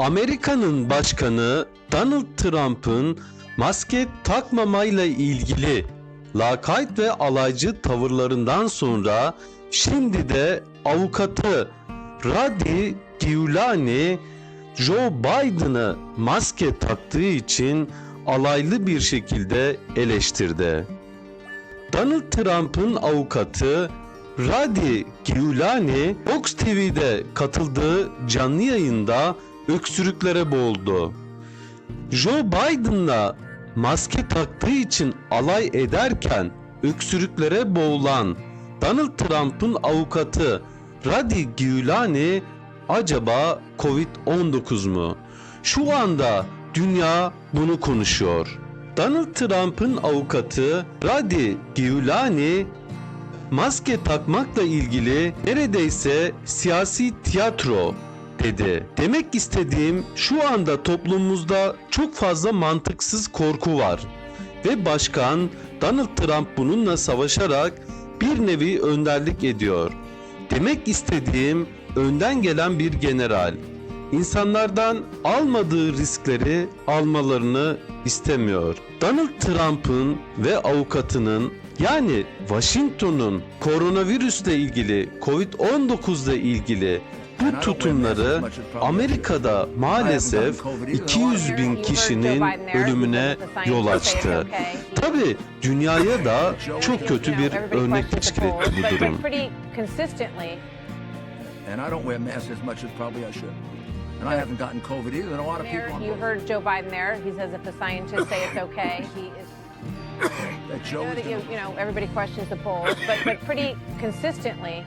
Amerika'nın başkanı Donald Trump'ın maske takmamayla ilgili lakayt ve alaycı tavırlarından sonra şimdi de avukatı Rudy Giuliani Joe Biden'ı maske taktığı için alaylı bir şekilde eleştirdi. Donald Trump'ın avukatı Rudy Giuliani Fox TV'de katıldığı canlı yayında öksürüklere boğuldu. Joe Biden'la maske taktığı için alay ederken öksürüklere boğulan Donald Trump'ın avukatı Rudy Giuliani acaba Covid-19 mu? Şu anda dünya bunu konuşuyor. Donald Trump'ın avukatı Rudy Giuliani maske takmakla ilgili neredeyse siyasi tiyatro dedi. Demek istediğim şu anda toplumumuzda çok fazla mantıksız korku var ve Başkan Donald Trump bununla savaşarak bir nevi önderlik ediyor. Demek istediğim önden gelen bir general insanlardan almadığı riskleri almalarını istemiyor. Donald Trump'ın ve avukatının yani Washington'un koronavirüsle ilgili, Covid-19 ile ilgili bu tutumları Amerika'da maalesef 200 bin kişinin ölümüne yol açtı. Tabii dünyaya da çok kötü bir örnek teşkil etti bu durum. And I don't wear masks as much as probably I should. And I haven't gotten COVID either, and a lot of people... You heard Joe Biden there. He says if the scientists say it's okay, he is... That Joe I know that everybody questions the polls, but pretty consistently,